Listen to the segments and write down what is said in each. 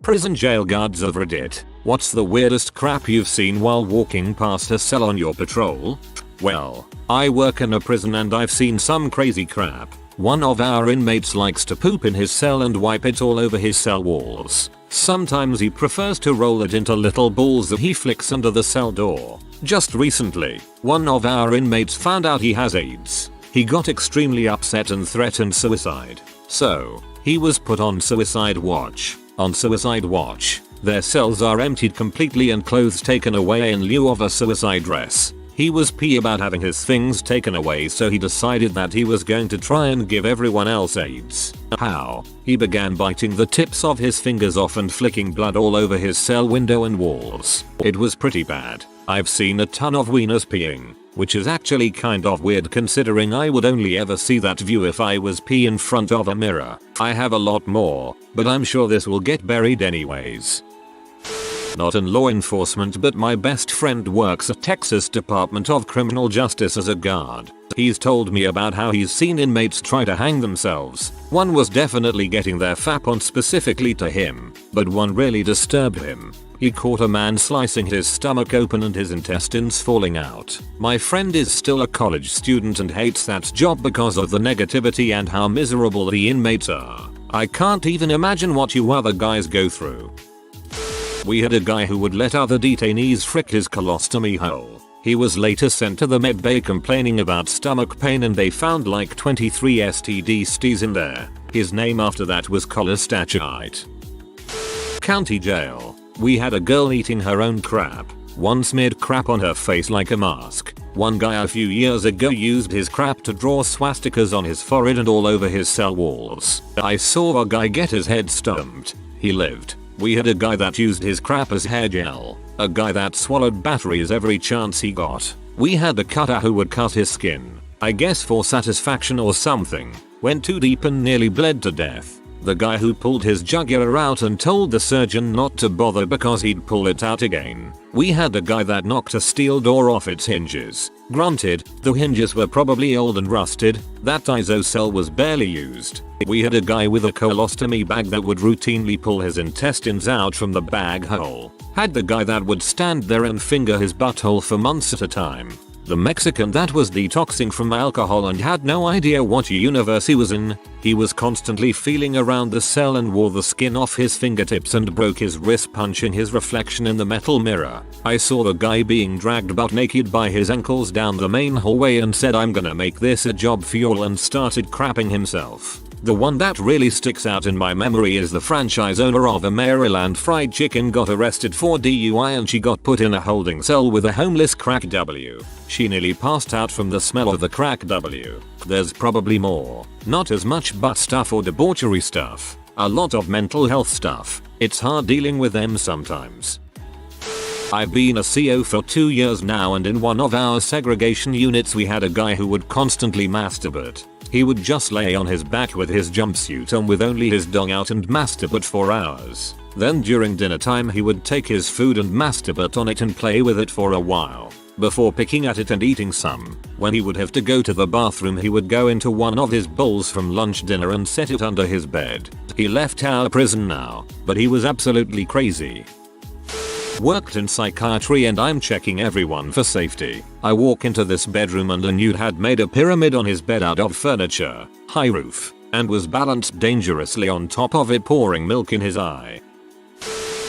Prison jail guards of Reddit. What's the weirdest crap you've seen while walking past a cell on your patrol? Well, I work in a prison and I've seen some crazy crap. One of our inmates likes to poop in his cell and wipe it all over his cell walls. Sometimes he prefers to roll it into little balls that he flicks under the cell door. Just recently, one of our inmates found out he has AIDS. He got extremely upset and threatened suicide. So, he was put on suicide watch. On suicide watch, their cells are emptied completely and clothes taken away in lieu of a suicide dress. He was pissed about having his things taken away, so he decided that he was going to try and give everyone else AIDS. How? He began biting the tips of his fingers off and flicking blood all over his cell window and walls. It was pretty bad. I've seen a ton of wieners peeing, which is actually kind of weird considering I would only ever see that view if I was pee in front of a mirror. I have a lot more, but I'm sure this will get buried anyways. Not in law enforcement, but my best friend works at Texas Department of Criminal Justice as a guard. He's told me about how he's seen inmates try to hang themselves. One was definitely getting their fap on specifically to him, but one really disturbed him. He caught a man slicing his stomach open and his intestines falling out. My friend is still a college student and hates that job because of the negativity and how miserable the inmates are. I can't even imagine what you other guys go through. We had a guy who would let other detainees frick his colostomy hole. He was later sent to the med bay complaining about stomach pain and they found like 23 STDs in there. His name after that was Colostomy. County jail. We had a girl eating her own crap. One smeared crap on her face like a mask. One guy a few years ago used his crap to draw swastikas on his forehead and all over his cell walls. I saw a guy get his head stomped. He lived. We had a guy that used his crap as hair gel. A guy that swallowed batteries every chance he got. We had a cutter who would cut his skin. I guess for satisfaction or something. Went too deep and nearly bled to death. The guy who pulled his jugular out and told the surgeon not to bother because he'd pull it out again. We had a guy that knocked a steel door off its hinges. Granted, the hinges were probably old and rusted. That ISO cell was barely used. We had a guy with a colostomy bag that would routinely pull his intestines out from the bag hole. Had the guy that would stand there and finger his butthole for months at a time. The Mexican that was detoxing from alcohol and had no idea what universe he was in. He was constantly feeling around the cell and wore the skin off his fingertips and broke his wrist punching his reflection in the metal mirror. I saw the guy being dragged butt naked by his ankles down the main hallway and said, "I'm gonna make this a job for you all," and started crapping himself. The one that really sticks out in my memory is the franchise owner of a Maryland fried chicken got arrested for DUI and she got put in a holding cell with a homeless crack W. She nearly passed out from the smell of the crack W. There's probably more. Not as much butt stuff or debauchery stuff. A lot of mental health stuff. It's hard dealing with them sometimes. I've been a CO for 2 years now, and in one of our segregation units we had a guy who would constantly masturbate. He would just lay on his back with his jumpsuit on with only his dong out and masturbate for hours. Then during dinner time he would take his food and masturbate on it and play with it for a while. Before picking at it and eating some. When he would have to go to the bathroom he would go into one of his bowls from lunch dinner and set it under his bed. He left our prison now, but he was absolutely crazy. Worked in psychiatry and I'm checking everyone for safety. I walk into this bedroom and a nude had made a pyramid on his bed out of furniture, high roof, and was balanced dangerously on top of it, pouring milk in his eye.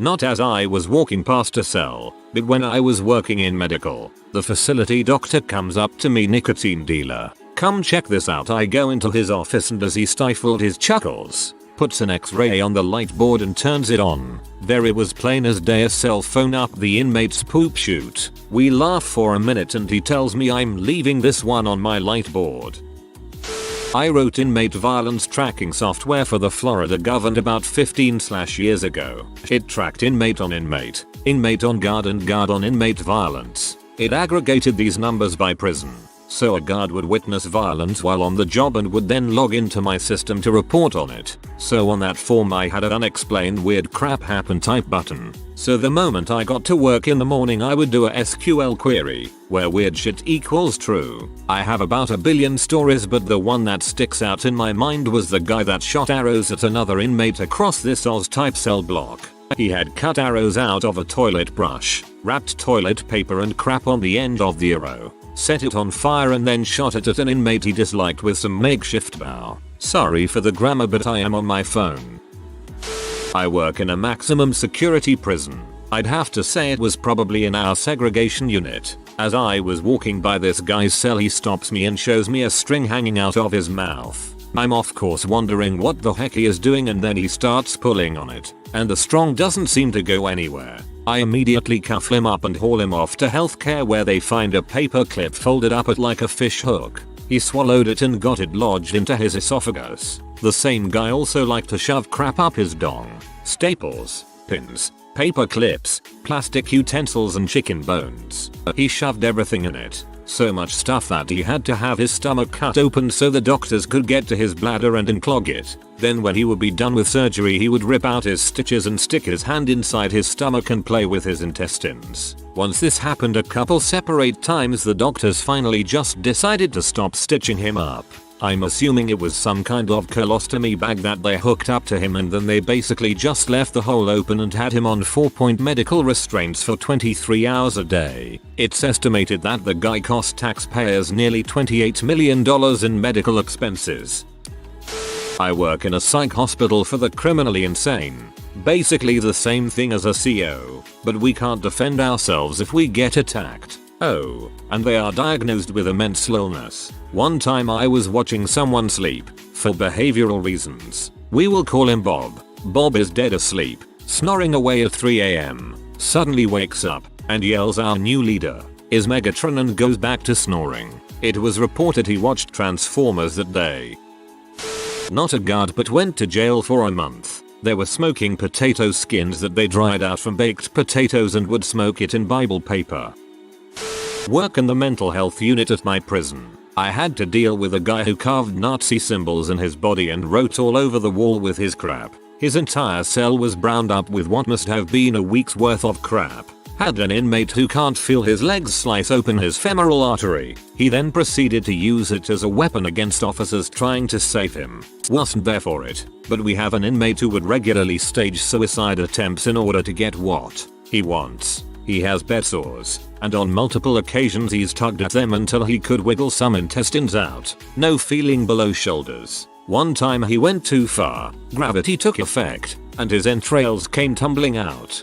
Not as I was walking past a cell, but when I was working in medical. The facility doctor comes up to me, "Nicotine dealer. Come check this out." I go into his office and as he stifled his chuckles, puts an X-ray on the light board and turns it on. There it was, plain as day, a cell phone up the inmate's poop chute. We laugh for a minute and he tells me I'm leaving this one on my light board. I wrote inmate violence tracking software for the Florida government about 15 years ago. It tracked inmate on inmate, inmate on guard, and guard on inmate violence. It aggregated these numbers by prison. So a guard would witness violence while on the job and would then log into my system to report on it. So on that form I had an unexplained weird crap happen type button. So the moment I got to work in the morning I would do a SQL query where weird shit equals true. I have about a billion stories, but the one that sticks out in my mind was the guy that shot arrows at another inmate across this Oz type cell block. He had cut arrows out of a toilet brush, wrapped toilet paper and crap on the end of the arrow, set it on fire and then shot it at an inmate he disliked with some makeshift bow. Sorry for the grammar but I am on my phone. I work in a maximum security prison. I'd have to say it was probably in our segregation unit. As I was walking by this guy's cell he stops me and shows me a string hanging out of his mouth. I'm of course wondering what the heck he is doing and then he starts pulling on it, and the strong doesn't seem to go anywhere. I immediately cuff him up and haul him off to healthcare where they find a paper clip folded up at like a fish hook. He swallowed it and got it lodged into his esophagus. The same guy also liked to shove crap up his dong. Staples, pins, paper clips, plastic utensils and chicken bones. He shoved everything in it. So much stuff that he had to have his stomach cut open so the doctors could get to his bladder and unclog it. Then when he would be done with surgery he would rip out his stitches and stick his hand inside his stomach and play with his intestines. Once this happened a couple separate times the doctors finally just decided to stop stitching him up. I'm assuming it was some kind of colostomy bag that they hooked up to him and then they basically just left the hole open and had him on 4-point medical restraints for 23 hours a day. It's estimated that the guy cost taxpayers nearly $28 million in medical expenses. I work in a psych hospital for the criminally insane. Basically the same thing as a CO, but we can't defend ourselves if we get attacked. Oh, and they are diagnosed with a mental illness. One time I was watching someone sleep, for behavioral reasons. We will call him Bob. Bob is dead asleep, snoring away at 3 AM. Suddenly wakes up, and yells our new leader is Megatron and goes back to snoring. It was reported he watched Transformers that day. Not a guard but went to jail for a month. They were smoking potato skins that they dried out from baked potatoes and would smoke it in Bible paper. Work in the mental health unit at my prison. I had to deal with a guy who carved Nazi symbols in his body and wrote all over the wall with his crap. His entire cell was browned up with what must have been a week's worth of crap. Had an inmate who can't feel his legs slice open his femoral artery. He then proceeded to use it as a weapon against officers trying to save him. Wasn't there for it, but we have an inmate who would regularly stage suicide attempts in order to get what he wants. He has bed sores, and on multiple occasions he's tugged at them until he could wiggle some intestines out. No feeling below shoulders. One time he went too far, gravity took effect, and his entrails came tumbling out.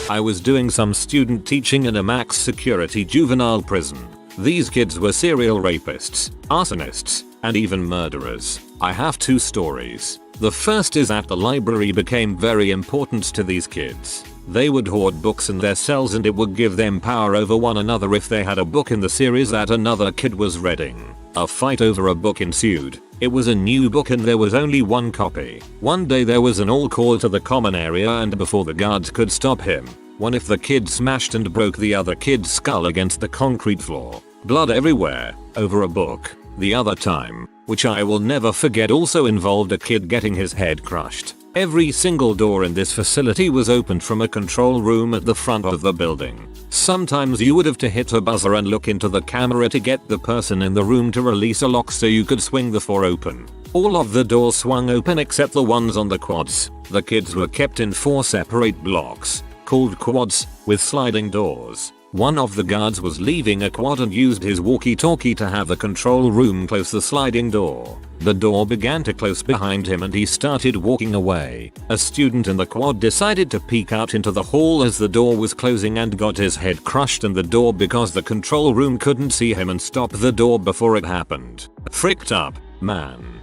I was doing some student teaching in a max security juvenile prison. These kids were serial rapists, arsonists, and even murderers. I have two stories. The first is that the library became very important to these kids. They would hoard books in their cells and it would give them power over one another if they had a book in the series that another kid was reading. A fight over a book ensued. It was a new book and there was only one copy. One day there was an all call to the common area and before the guards could stop him, one of the kids smashed and broke the other kid's skull against the concrete floor. Blood everywhere, over a book. The other time, which I will never forget, also involved a kid getting his head crushed. Every single door in this facility was opened from a control room at the front of the building. Sometimes you would have to hit a buzzer and look into the camera to get the person in the room to release a lock so you could swing the door open. All of the doors swung open except the ones on the quads. The kids were kept in 4 separate blocks, called quads, with sliding doors. One of the guards was leaving a quad and used his walkie-talkie to have the control room close the sliding door. The door began to close behind him and he started walking away. A student in the quad decided to peek out into the hall as the door was closing and got his head crushed in the door because the control room couldn't see him and stop the door before it happened. Fricked up, man.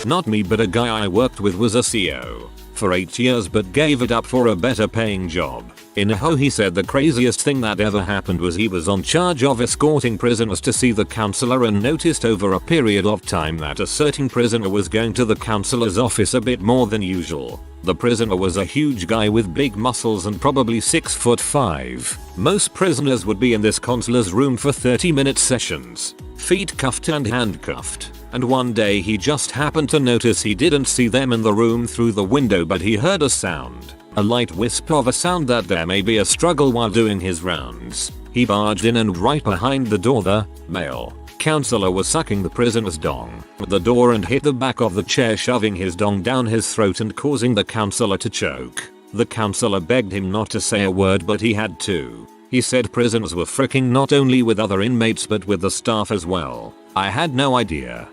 Not me, but a guy I worked with was a CO for 8 years but gave it up for a better paying job. In Idaho, he said the craziest thing that ever happened was he was on charge of escorting prisoners to see the counselor and noticed over a period of time that a certain prisoner was going to the counselor's office a bit more than usual. The prisoner was a huge guy with big muscles and probably 6'5". Most prisoners would be in this counselor's room for 30-minute sessions, feet cuffed and handcuffed. And one day he just happened to notice he didn't see them in the room through the window, but he heard a sound. A light wisp of a sound that there may be a struggle while doing his rounds. He barged in and right behind the door the male counselor was sucking the prisoner's dong at the door and hit the back of the chair, shoving his dong down his throat and causing the counselor to choke. The counselor begged him not to say a word, but he had to. He said prisoners were fricking not only with other inmates but with the staff as well. I had no idea.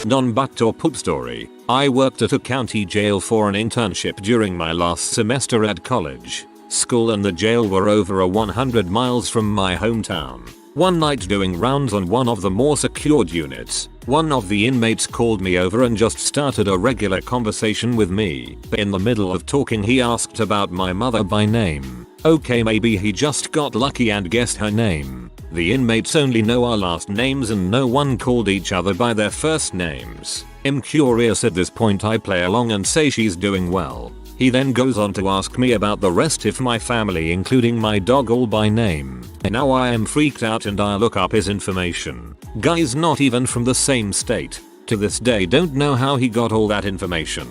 Non-butt or poop story. I worked at a county jail for an internship during my last semester at college. School and the jail were over 100 miles from my hometown. One night doing rounds on one of the more secured units, one of the inmates called me over and just started a regular conversation with me. In the middle of talking he asked about my mother by name. Okay, maybe he just got lucky and guessed her name. The inmates only know our last names and no one called each other by their first names. I'm curious at this point. I play along and say she's doing well. He then goes on to ask me about the rest of my family including my dog all by name. Now I am freaked out and I look up his information. Guy's not even from the same state. To this day don't know how he got all that information.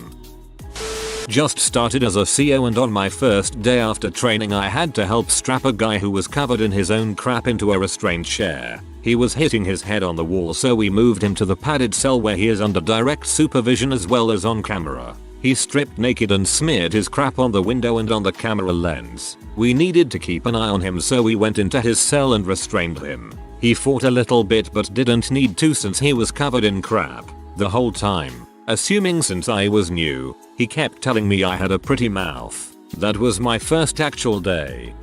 Just started as a CO and on my first day after training I had to help strap a guy who was covered in his own crap into a restraint chair. He was hitting his head on the wall, so we moved him to the padded cell where he is under direct supervision as well as on camera. He stripped naked and smeared his crap on the window and on the camera lens. We needed to keep an eye on him, so we went into his cell and restrained him. He fought a little bit but didn't need to since he was covered in crap the whole time. Assuming since I was new, he kept telling me I had a pretty mouth. That was my first actual day.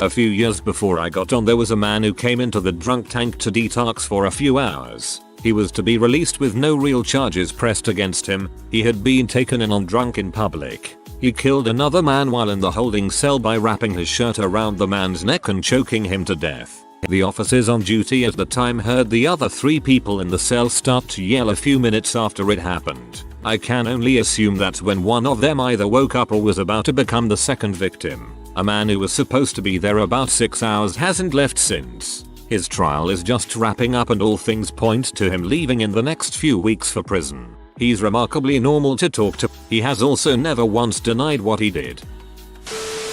A few years before I got on, there was a man who came into the drunk tank to detox for a few hours. He was to be released with no real charges pressed against him. He had been taken in on drunk in public. He killed another man while in the holding cell by wrapping his shirt around the man's neck and choking him to death. The officers on duty at the time heard the other 3 people in the cell start to yell a few minutes after it happened. I can only assume that's when one of them either woke up or was about to become the second victim. A man who was supposed to be there about 6 hours hasn't left since. His trial is just wrapping up and all things point to him leaving in the next few weeks for prison. He's remarkably normal to talk to. He has also never once denied what he did.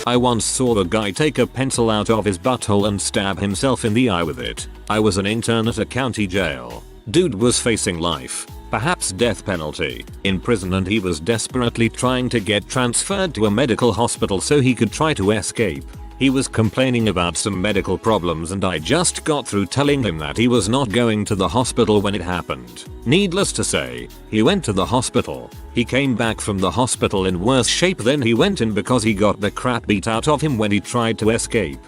I once saw the guy take a pencil out of his butthole and stab himself in the eye with it. I was an intern at a county jail. Dude was facing life, perhaps death penalty, in prison, and he was desperately trying to get transferred to a medical hospital so he could try to escape. He was complaining about some medical problems and I just got through telling him that he was not going to the hospital when it happened. Needless to say, he went to the hospital. He came back from the hospital in worse shape than he went in because he got the crap beat out of him when he tried to escape.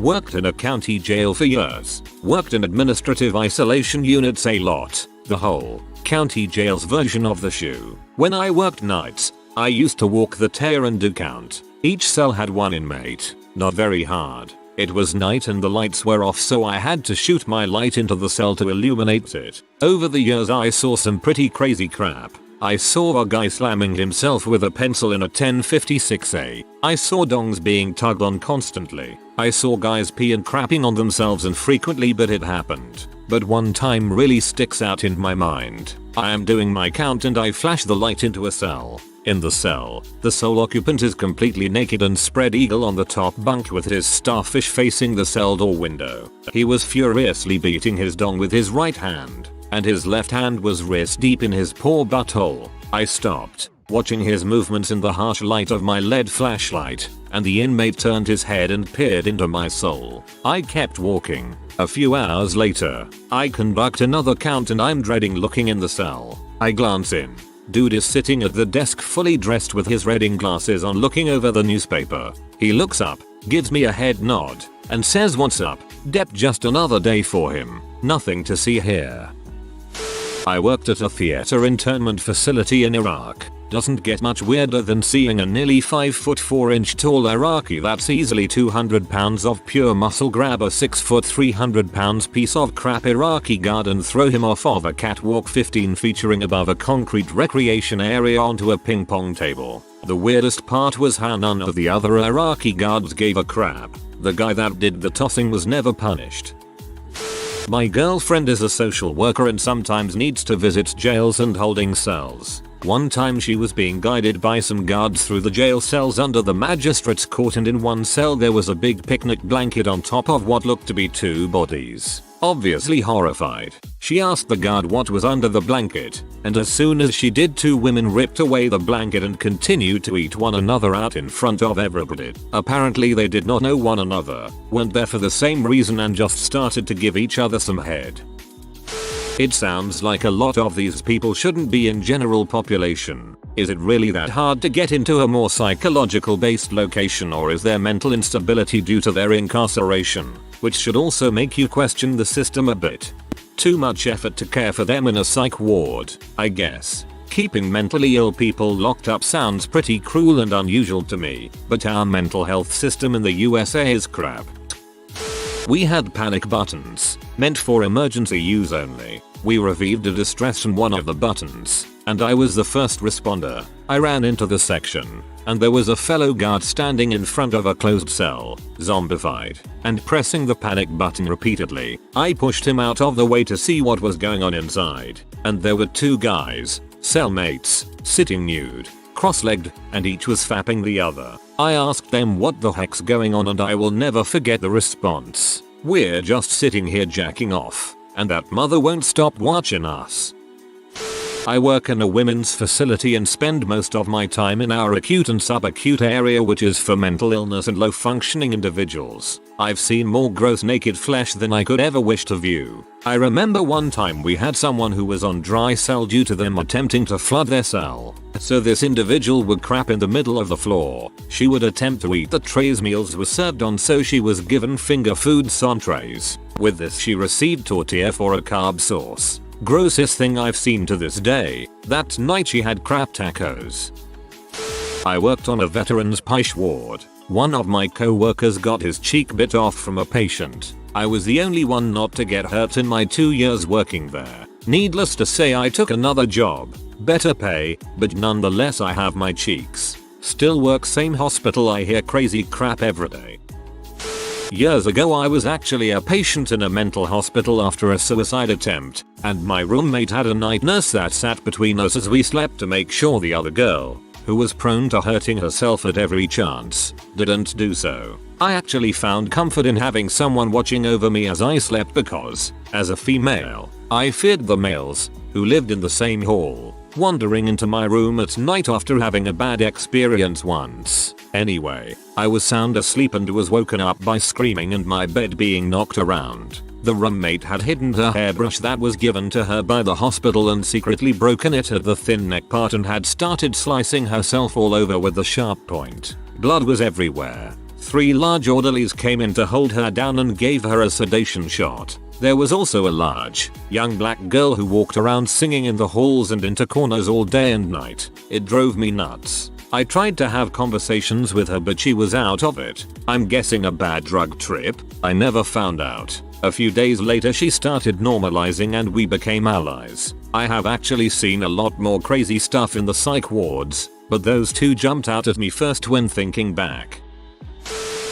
Worked in a county jail for years. Worked in administrative isolation units a lot. The whole county jail's version of the shoe. When I worked nights, I used to walk the tear and do count. Each cell had 1 inmate. Not very hard. It was night and the lights were off, so I had to shoot my light into the cell to illuminate it. Over the years I saw some pretty crazy crap. I saw a guy slamming himself with a pencil in a 1056A. I saw dongs being tugged on constantly. I saw guys pee and crapping on themselves infrequently, but it happened. But one time really sticks out in my mind. I am doing my count and I flash the light into a cell. In the cell, the sole occupant is completely naked and spread eagle on the top bunk with his starfish facing the cell door window. He was furiously beating his dong with his right hand, and his left hand was wrist deep in his poor butthole. I stopped, watching his movements in the harsh light of my LED flashlight, and the inmate turned his head and peered into my soul. I kept walking. A few hours later, I conduct another count and I'm dreading looking in the cell. I glance in. Dude is sitting at the desk fully dressed with his reading glasses on looking over the newspaper. He looks up, gives me a head nod, and says what's up. Dep, just another day for him. Nothing to see here. I worked at a theater internment facility in Iraq. Doesn't get much weirder than seeing a nearly 5'4" tall Iraqi that's easily 200 pounds of pure muscle grab a 6' 300 pounds piece of crap Iraqi guard and throw him off of a catwalk 15 featuring above a concrete recreation area onto a ping pong table. The weirdest part was how none of the other Iraqi guards gave a crap. The guy that did the tossing was never punished. My girlfriend is a social worker and sometimes needs to visit jails and holding cells. One time she was being guided by some guards through the jail cells under the magistrate's court, and in one cell there was a big picnic blanket on top of what looked to be 2 bodies. Obviously horrified, she asked the guard what was under the blanket, and as soon as she did, 2 women ripped away the blanket and continued to eat one another out in front of everybody. Apparently they did not know one another, weren't there for the same reason, and just started to give each other some head. It sounds like a lot of these people shouldn't be in general population. Is it really that hard to get into a more psychological based location, or is there mental instability due to their incarceration, which should also make you question the system a bit? Too much effort to care for them in a psych ward, I guess. Keeping mentally ill people locked up sounds pretty cruel and unusual to me, but our mental health system in the USA is crap. We had panic buttons, meant for emergency use only. We received a distress on one of the buttons, and I was the first responder. I ran into the section, and there was a fellow guard standing in front of a closed cell, zombified, and pressing the panic button repeatedly. I pushed him out of the way to see what was going on inside, and there were 2 guys, cellmates, sitting nude, cross-legged, and each was fapping the other. I asked them what the heck's going on, and I will never forget the response. "We're just sitting here jacking off, and that mother won't stop watching us." I work in a women's facility and spend most of my time in our acute and subacute area, which is for mental illness and low functioning individuals. I've seen more gross naked flesh than I could ever wish to view. I remember one time we had someone who was on dry cell due to them attempting to flood their cell. So this individual would crap in the middle of the floor. She would attempt to eat the trays meals were served on, so she was given finger foods on trays. With this she received tortilla for a carb source. Grossest thing I've seen to this day. That night she had crap tacos. I worked on a veterans PICE ward. One of my co-workers got his cheek bit off from a patient. I was the only one not to get hurt in my 2 years working there. Needless to say, I took another job. Better pay, but nonetheless I have my cheeks. Still work same hospital. I hear crazy crap every day. Years ago I was actually a patient in a mental hospital after a suicide attempt, and my roommate had a night nurse that sat between us as we slept to make sure the other girl, who was prone to hurting herself at every chance, didn't do so. I actually found comfort in having someone watching over me as I slept because, as a female, I feared the males, who lived in the same hall, wandering into my room at night after having a bad experience once. Anyway, I was sound asleep and was woken up by screaming and my bed being knocked around. The roommate had hidden her hairbrush that was given to her by the hospital and secretly broken it at the thin neck part and had started slicing herself all over with the sharp point. Blood was everywhere. 3 large orderlies came in to hold her down and gave her a sedation shot. There was also a large, young black girl who walked around singing in the halls and into corners all day and night. It drove me nuts. I tried to have conversations with her, but she was out of it. I'm guessing a bad drug trip. I never found out. A few days later she started normalizing and we became allies. I have actually seen a lot more crazy stuff in the psych wards, but those 2 jumped out at me first when thinking back.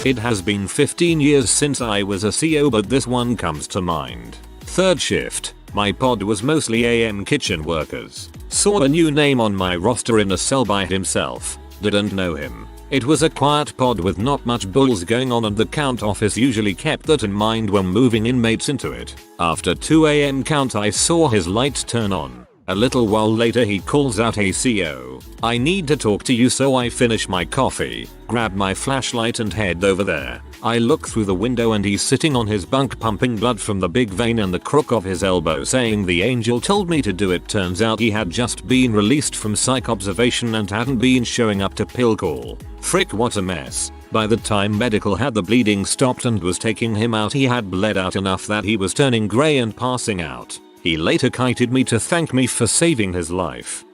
It has been 15 years since I was a CO, but this one comes to mind. 3rd shift. My pod was mostly AM kitchen workers. Saw a new name on my roster in a cell by himself. Didn't know him. It was a quiet pod with not much bulls going on, and the count office usually kept that in mind when moving inmates into it. After 2 AM count I saw his lights turn on. A little while later he calls out, "Hey CO, I need to talk to you," so I finish my coffee, grab my flashlight and head over there. I look through the window and he's sitting on his bunk pumping blood from the big vein in the crook of his elbow saying, "The angel told me to do it." Turns out he had just been released from psych observation and hadn't been showing up to pill call. Frick, what a mess. By the time medical had the bleeding stopped and was taking him out, he had bled out enough that he was turning grey and passing out. He later kited me to thank me for saving his life.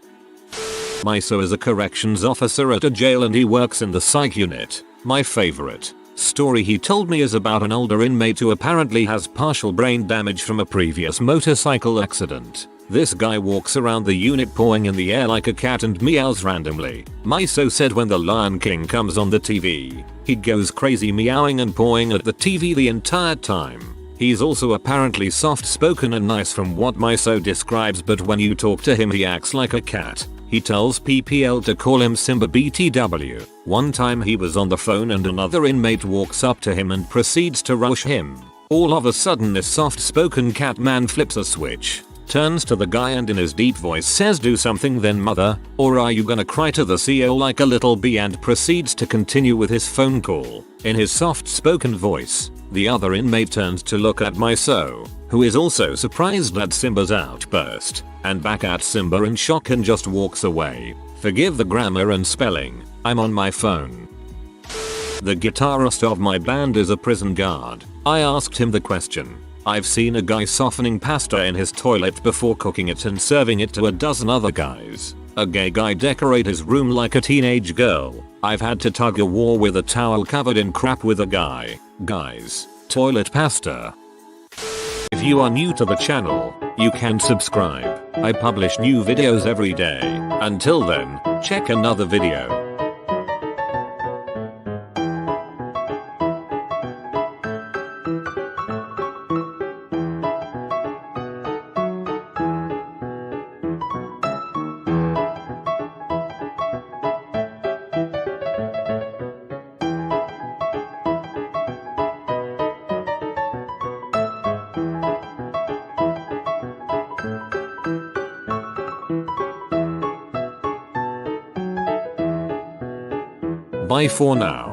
My so is a corrections officer at a jail and he works in the psych unit. My favorite story he told me is about an older inmate who apparently has partial brain damage from a previous motorcycle accident. This guy walks around the unit pawing in the air like a cat and meows randomly. My so said when the Lion King comes on the TV, he goes crazy meowing and pawing at the TV the entire time. He's also apparently soft spoken and nice from what Miso describes, but when you talk to him he acts like a cat. He tells PPL to call him Simba BTW. One time he was on the phone and another inmate walks up to him and proceeds to rush him. All of a sudden this soft-spoken cat man flips a switch, turns to the guy and in his deep voice says, "Do something then, mother, or are you gonna cry to the CO like a little bee," and proceeds to continue with his phone call. In his soft-spoken voice, the other inmate turns to look at my SO, who is also surprised at Simba's outburst, and back at Simba in shock and just walks away. Forgive the grammar and spelling, I'm on my phone. The guitarist of my band is a prison guard. I asked him the question. I've seen a guy softening pasta in his toilet before cooking it and serving it to a dozen other guys. A gay guy decorate his room like a teenage girl. I've had to tug a war with a towel covered in crap with a guy. Guys, toilet pasta. If you are new to the channel, you can subscribe. I publish new videos every day. Until then, check another video. Bye for now.